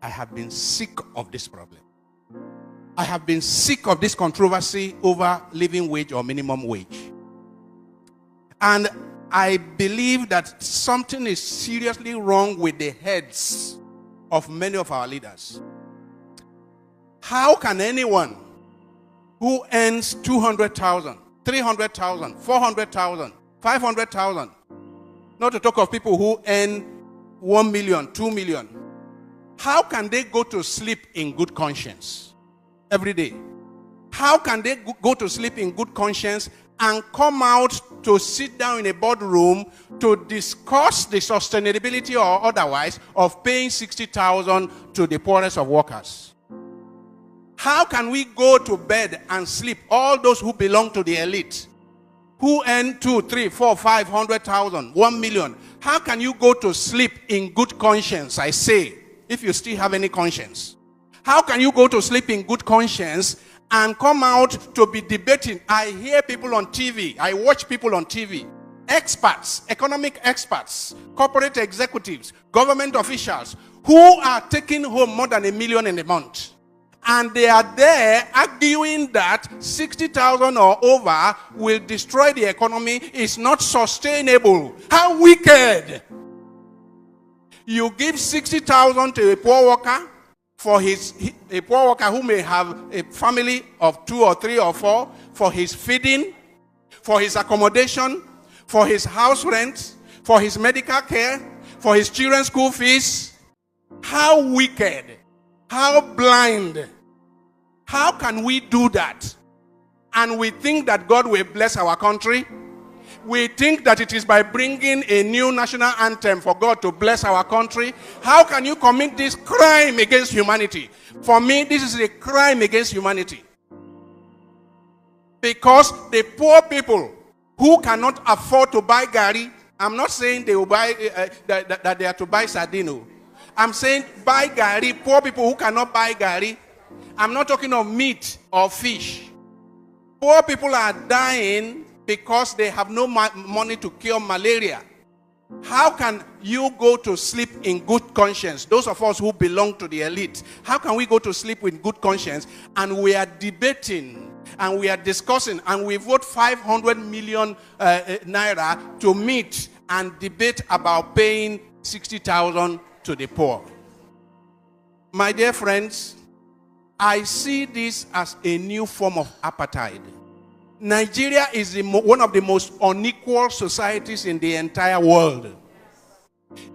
I have been sick of this problem. I have been sick of this controversy over living wage or minimum wage. And I believe that something is seriously wrong with the heads of many of our leaders. How can anyone who earns 200,000, 300,000, 400,000, 500,000, not to talk of people who earn 1 million, 2 million, how can they go to sleep in good conscience every day? How can they go to sleep in good conscience and come out to sit down in a boardroom to discuss the sustainability or otherwise of paying 60,000 to the poorest of workers? How can we go to bed and sleep, all those who belong to the elite, who earn 2, 3, 4, 500,000, 1 million? How can you go to sleep in good conscience, I say, if you still have any conscience? How can you go to sleep in good conscience and come out to be debating? I hear people on TV, I watch people on TV, experts, economic experts, corporate executives, government officials, who are taking home more than $1 million in a month. And they are there arguing that 60,000 or over will destroy the economy. It's not sustainable. How wicked! You give 60,000 to a poor worker, a poor worker who may have a family of 2 or 3 or 4, for his feeding, for his accommodation, for his house rent, for his medical care, for his children's school fees. How wicked! How blind! How can we do that? And we think that God will bless our country? We think that it is by bringing a new national anthem for God to bless our country? How can you commit this crime against humanity? For me, this is a crime against humanity. Because the poor people who cannot afford to buy gari, I'm not saying they will buy that they are to buy sardine. I'm saying buy gari, poor people who cannot buy gari. I'm not talking of meat or fish. Poor people are dying because they have no money to cure malaria. How can you go to sleep in good conscience? Those of us who belong to the elite, how can we go to sleep with good conscience and we are debating and we are discussing and we vote 500 million naira to meet and debate about paying 60,000 to the poor? My dear friends, I see this as a new form of apartheid. Nigeria is one of the most unequal societies in the entire world.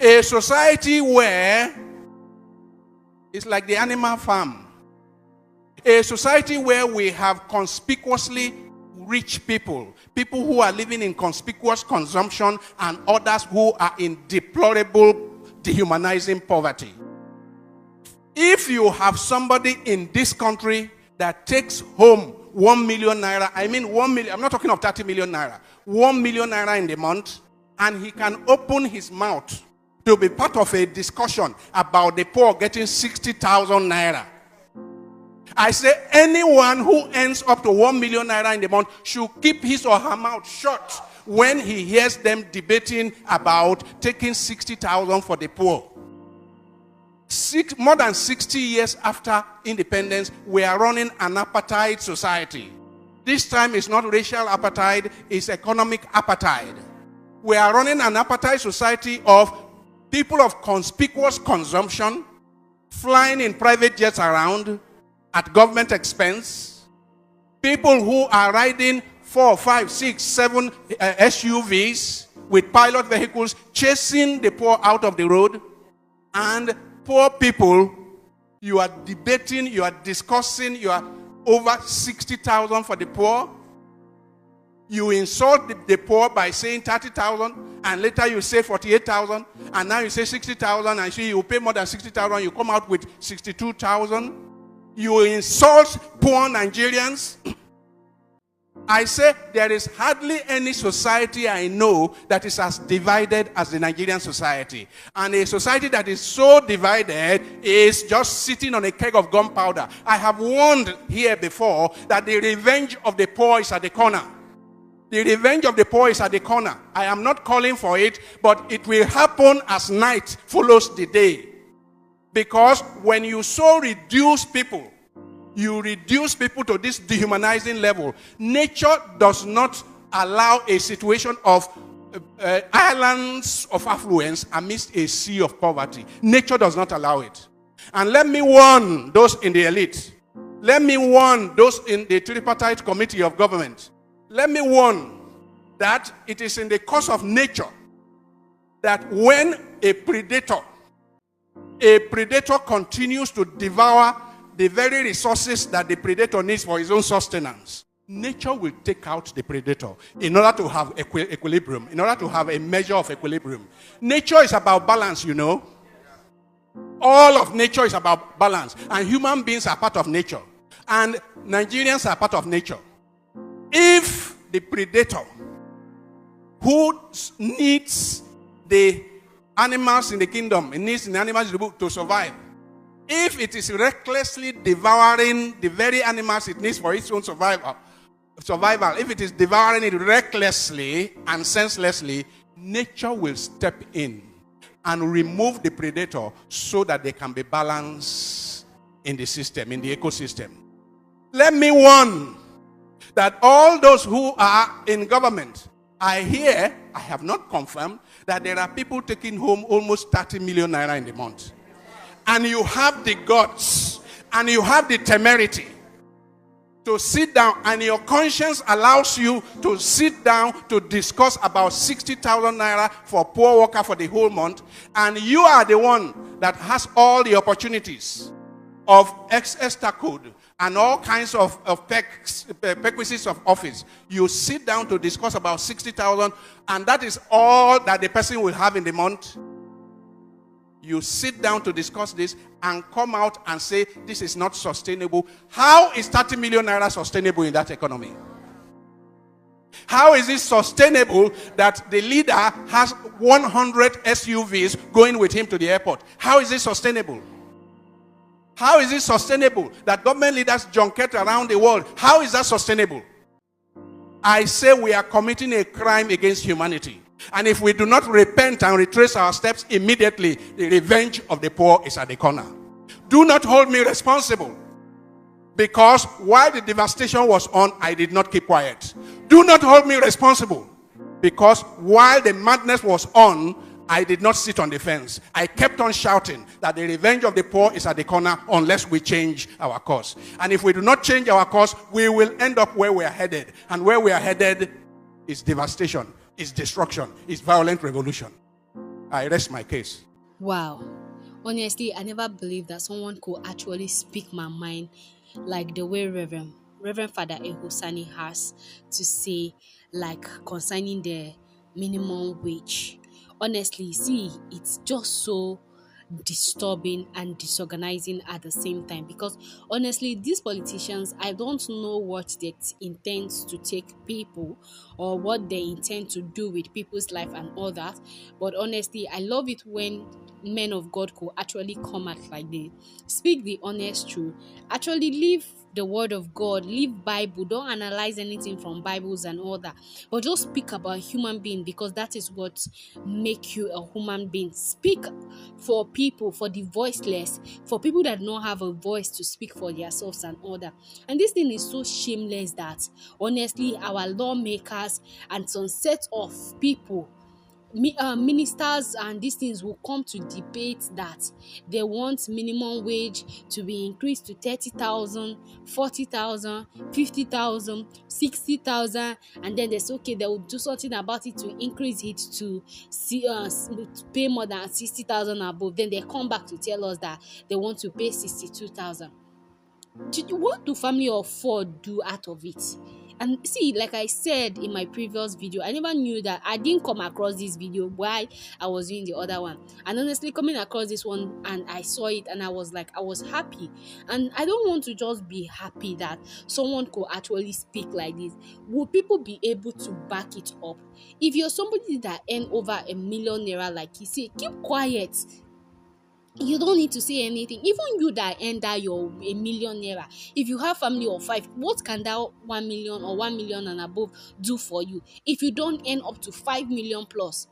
A society where it's like the animal farm. A society where we have conspicuously rich people, people who are living in conspicuous consumption, and others who are in deplorable, dehumanizing poverty. If you have somebody in this country that takes home 1 million naira, I mean 1 million, I'm not talking of 30 million naira, 1 million naira in the month, and he can open his mouth to be part of a discussion about the poor getting 60,000 naira. I say anyone who earns up to 1 million naira in the month should keep his or her mouth shut when he hears them debating about taking 60,000 for the poor. More than 60 years after independence, we are running an apartheid society. This time it's not racial apartheid, it's economic apartheid. We are running an apartheid society of people of conspicuous consumption, flying in private jets around at government expense, people who are riding 4, 5, 6, 7 SUVs with pilot vehicles, chasing the poor out of the road, and poor people, you are debating, you are discussing, you are over 60,000 for the poor. You insult the poor by saying 30,000, and later you say 48,000, and now you say 60,000, and you pay more than 60,000, you come out with 62,000. You insult poor Nigerians. I say there is hardly any society I know that is as divided as the Nigerian society. And a society that is so divided is just sitting on a keg of gunpowder. I have warned here before that the revenge of the poor is at the corner. The revenge of the poor is at the corner. I am not calling for it, but it will happen as night follows the day. Because when you so reduce people, you reduce people to this dehumanizing level. Nature does not allow a situation of islands of affluence amidst a sea of poverty. Nature does not allow it. And let me warn those in the elite. Let me warn those in the tripartite committee of government. Let me warn that it is in the course of nature that when a predator continues to devour the very resources that the predator needs for his own sustenance, nature will take out the predator in order to have equilibrium, in order to have a measure of equilibrium. Nature is about balance, you know. All of nature is about balance. And human beings are part of nature. And Nigerians are part of nature. If the predator who needs the animals in the kingdom, it needs the animals to survive, if it is recklessly devouring the very animals it needs for its own survival, if it is devouring it recklessly and senselessly, nature will step in and remove the predator so that there can be balance in the system, in the ecosystem. Let me warn that all those who are in government, I have not confirmed, that there are people taking home almost 30 million naira in the month. And you have the guts and you have the temerity to sit down, and your conscience allows you to sit down to discuss about 60,000 naira for poor worker for the whole month, and you are the one that has all the opportunities of Esther code and all kinds of perquisites of office. You sit down to discuss about 60,000, and that is all that the person will have in the month. You sit down to discuss this and come out and say this is not sustainable. How is 30 million naira sustainable in that economy? How is it sustainable that the leader has 100 SUVs going with him to the airport? How is it sustainable? How is it sustainable that government leaders junket around the world? How is that sustainable? I say we are committing a crime against humanity. And if we do not repent and retrace our steps immediately, the revenge of the poor is at the corner. Do not hold me responsible, because while the devastation was on, I did not keep quiet. Do not hold me responsible, because while the madness was on, I did not sit on the fence. I kept on shouting that the revenge of the poor is at the corner unless we change our course. And if we do not change our course, we will end up where we are headed. And where we are headed is devastation, is destruction, is violent revolution. I rest my case. Wow. Honestly, I never believed that someone could actually speak my mind like the way Reverend Father Ehusani has to say, like concerning the minimum wage. Honestly, see, it's just so disturbing and disorganizing at the same time, because honestly these politicians, I don't know what they intend to take people or what they intend to do with people's life and all that, but honestly I love it when men of God could actually come out like they speak the honest truth, actually live the word of God, live Bible, don't analyze anything from Bibles and all that, but just speak about human being, because that is what make you a human being. Speak for people, for the voiceless, for people that don't have a voice to speak for themselves and all that. And this thing is so shameless that honestly our lawmakers and some set of people, ministers and these things, will come to debate that they want minimum wage to be increased to 30,000, 40,000, 50,000, 60,000, and then they say okay, they will do something about it to increase it to pay more than 60,000 above. Then they come back to tell us that they want to pay 62,000. What do family of four do out of it? And see, like I said in my previous video, I never knew that. I didn't come across this video while I was doing the other one, and honestly coming across this one and I saw it and I was happy. And I don't want to just be happy that someone could actually speak like this. Will people be able to back it up? If you're somebody that earn over $1 million naira, like he said, keep quiet. You don't need to say anything. Even you that earn that your $1 million naira, if you have family of 5, what can that 1 million or 1 million and above do for you if you don't earn up to 5 million plus?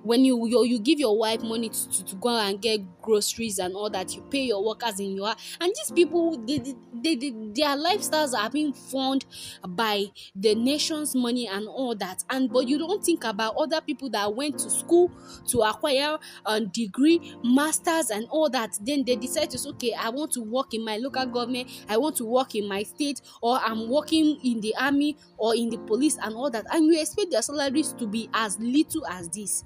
When you give your wife money to go and get groceries and all that, you pay your workers in your house, and these people, their lifestyles are being funded by the nation's money and all that, and but you don't think about other people that went to school to acquire a degree, masters and all that. Then they decide to say, okay, I want to work in my local government, I want to work in my state, or I'm working in the army or in the police and all that, and you expect their salaries to be as little as this.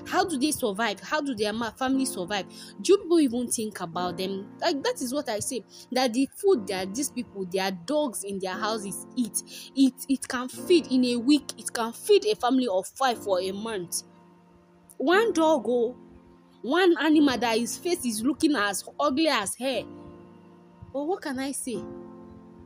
How do they survive? How do their family survive? Do people even think about them? Like, that is what I say, that the food that these people, their dogs in their houses eat, it can feed in a week, it can feed a family of 5 for a month. One dog, one animal that his face is looking as ugly as hair. But what can I say?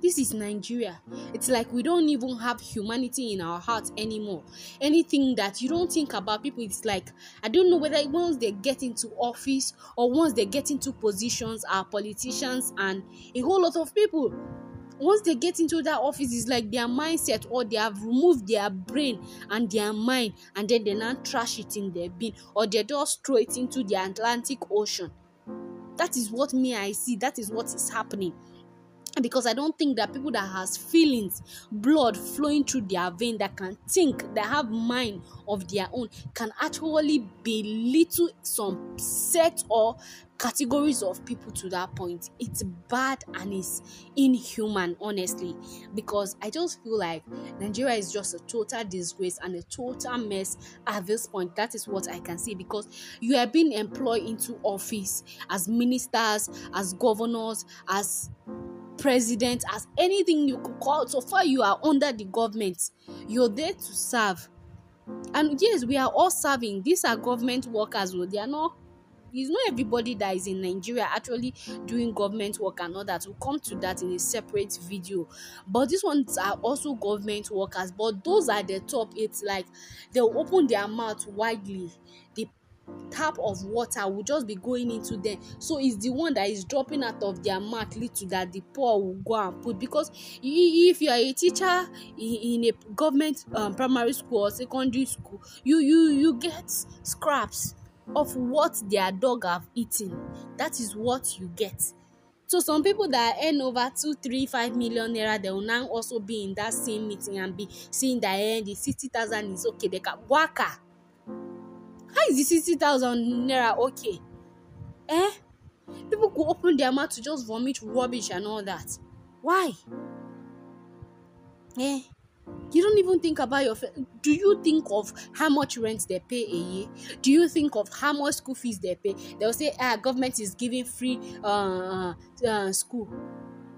This is Nigeria. It's like we don't even have humanity in our hearts anymore. Anything that you don't think about people, it's like, I don't know whether once they get into office or once they get into positions, our politicians and a whole lot of people, once they get into that office, it's like their mindset, or they have removed their brain and their mind, and then they now trash it in their bin, or they just throw it into the Atlantic Ocean. That is what I see. That is what is happening. Because I don't think that people that has feelings, blood flowing through their vein, that can think, that have mind of their own, can actually belittle some set or categories of people to that point. It's bad and it's inhuman, honestly, because I just feel like Nigeria is just a total disgrace and a total mess at this point. That is what I can say, because you are being employed into office as ministers, as governors, as president, as anything you could call. So far you are under the government, you're there to serve. And yes, we are all serving. These are government workers. They are not, it's not everybody that is in Nigeria actually doing government work and all that. We'll come to that in a separate video. But these ones are also government workers, but those at the top, it's like they'll open their mouth widely. The tap of water will just be going into them, so it's the one that is dropping out of their mouth little that the poor will go and put. Because if you are a teacher in a government primary school or secondary school, you get scraps of what their dog have eaten. That is what you get. So some people that earn over 2, 3, 5 million naira, they will now also be in that same meeting and be saying that the 60,000 is okay. They can waka. How is the 60,000 naira okay? People could open their mouth to just vomit rubbish and all that. Why? You don't even think about do you think of how much rent they pay a year? Do you think of how much school fees they pay? They'll say, government is giving free school.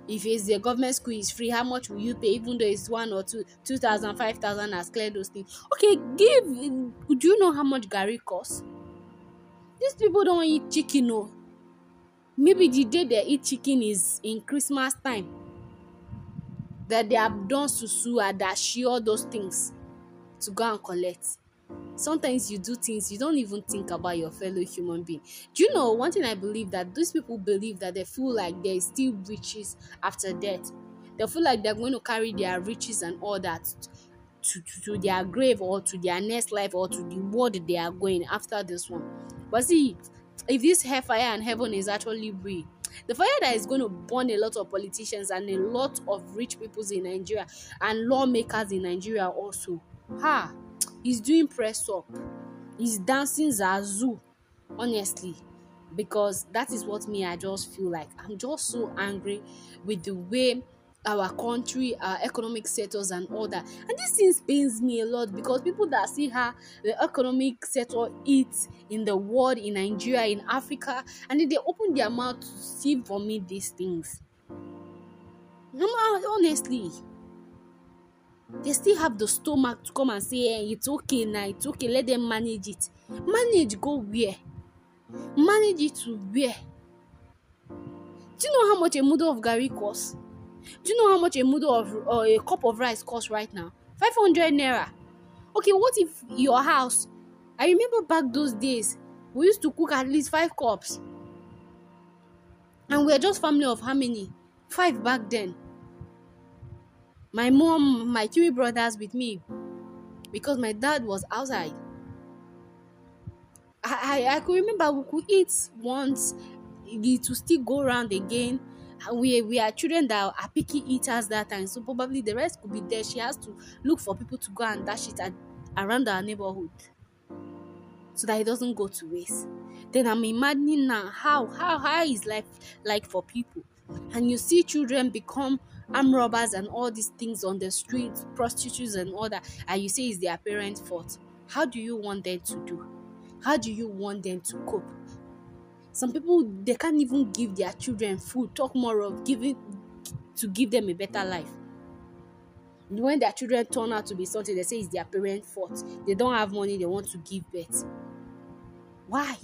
If it's the government school is free, how much will you pay? Even though it's 1 or 2,000, 5,000, as clear those things. Okay, do you know how much Gary costs? These people don't eat chicken, no. Maybe the day they eat chicken is in Christmas time, that they have done susu, adashi, all those things to go and collect. Sometimes you do things, you don't even think about your fellow human being. Do you know one thing I believe, that these people believe that they feel like there is still riches after death. They feel like they're going to carry their riches and all that to their grave, or to their next life, or to the world they are going after this one. But see, if this hellfire and heaven is actually real, the fire that is going to burn a lot of politicians and a lot of rich people in Nigeria and lawmakers in Nigeria also, he's doing press up, he's dancing zazu, honestly. Because that is what I just feel like. I'm just so angry with the way our country, our economic sectors and all that. And this thing pains me a lot, because people that see how the economic sector eats in the world, in Nigeria, in Africa, and then they open their mouth to see for me these things. Honestly, they still have the stomach to come and say, it's okay now, it's okay, let them manage it. Manage go where? Manage it to where? Do you know how much a mudu of garri costs? Do you know how much a mudu of a cup of rice costs right now? 500 naira. Okay, what if your house? I remember back those days, we used to cook at least 5 cups. And we were just family of how many? 5 back then. My mom, my 3 brothers with me, because my dad was outside. I could remember we could eat once, it will still go around again. We are children that are picky eaters that time, so probably the rest could be there. She has to look for people to go and dash it around our neighborhood so that it doesn't go to waste. Then I'm imagining now how is life like for people, and you see children become armed robbers and all these things on the streets, prostitutes and all that, and you say it's their parents' fault. How do you want them to do? How do you want them to cope? Some people, they can't even give their children food, talk more of giving to give them a better life. When their children turn out to be something, they say it's their parents' fault. They don't have money, they want to give birth. Why?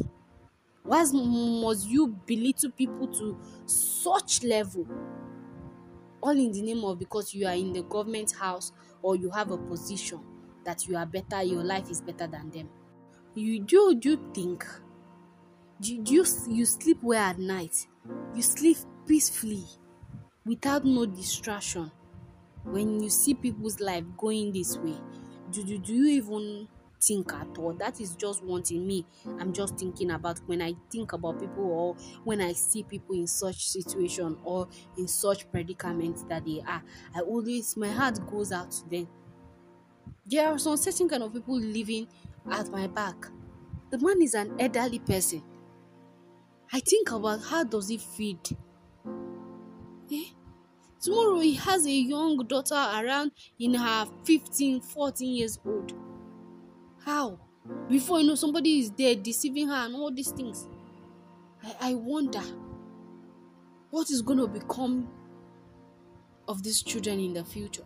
Why must you belittle people to such level? All in the name of because you are in the government house or you have a position that you are better, your life is better than them. Do you think? Do you sleep well at night? You sleep peacefully without no distraction. When you see people's life going this way, do you even think at all? That is just one thing me I'm just thinking about when I think about people, or when I see people in such situation or in such predicaments that they are. I always, my heart goes out to them. There are some certain kind of people living at my back. The man is an elderly person. I think about how does he feed. Eh? Tomorrow he has a young daughter around in her 15, 14 years old. How? Before you know, somebody is there deceiving her and all these things. I wonder what is going to become of these children in the future.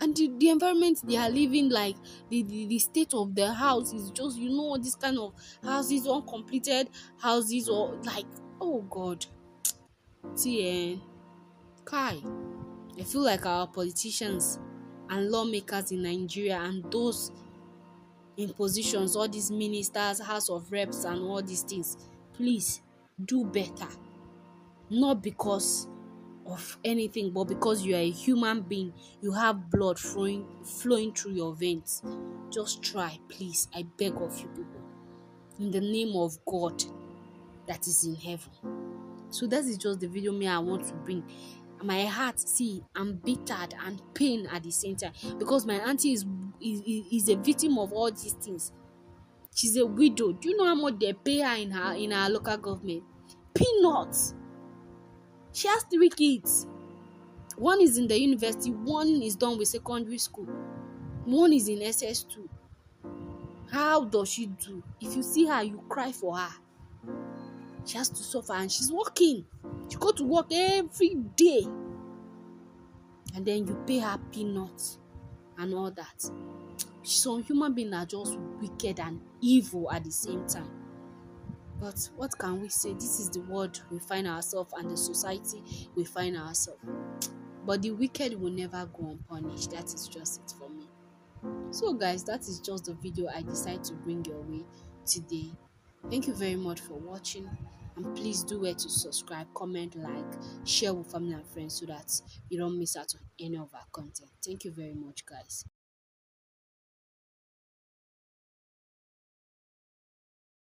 And the environment they are living, like the state of the house is just, this kind of houses, uncompleted houses, or like, oh God. See, Kai, I feel like our politicians and lawmakers in Nigeria and those in positions, all these ministers, House of Reps and all these things, please do better. Not because of anything, but because you are a human being, you have blood flowing through your veins. Just try, please. I beg of you people, in the name of God that is in heaven. So that is just the video I want to bring. My heart, see, I'm bittered and pain at the same time, because my auntie is a victim of all these things. She's a widow. Do you know how much they pay her in our local government? Peanuts. She has 3 kids. One is in the university, one is done with secondary school, one is in SS2. How does she do? If you see her, you cry for her. She has to suffer, and she's working. She go to work every day, and then you pay her peanuts and all that. Some human beings are just wicked and evil at the same time. But what can we say? This is the world we find ourselves and the society we find ourselves. But the wicked will never go unpunished. That is just it for me. So guys, that is just the video I decided to bring your way today. Thank you very much for watching, and please do where to subscribe, comment, like, share with family and friends so that you don't miss out on any of our content. Thank you very much, guys.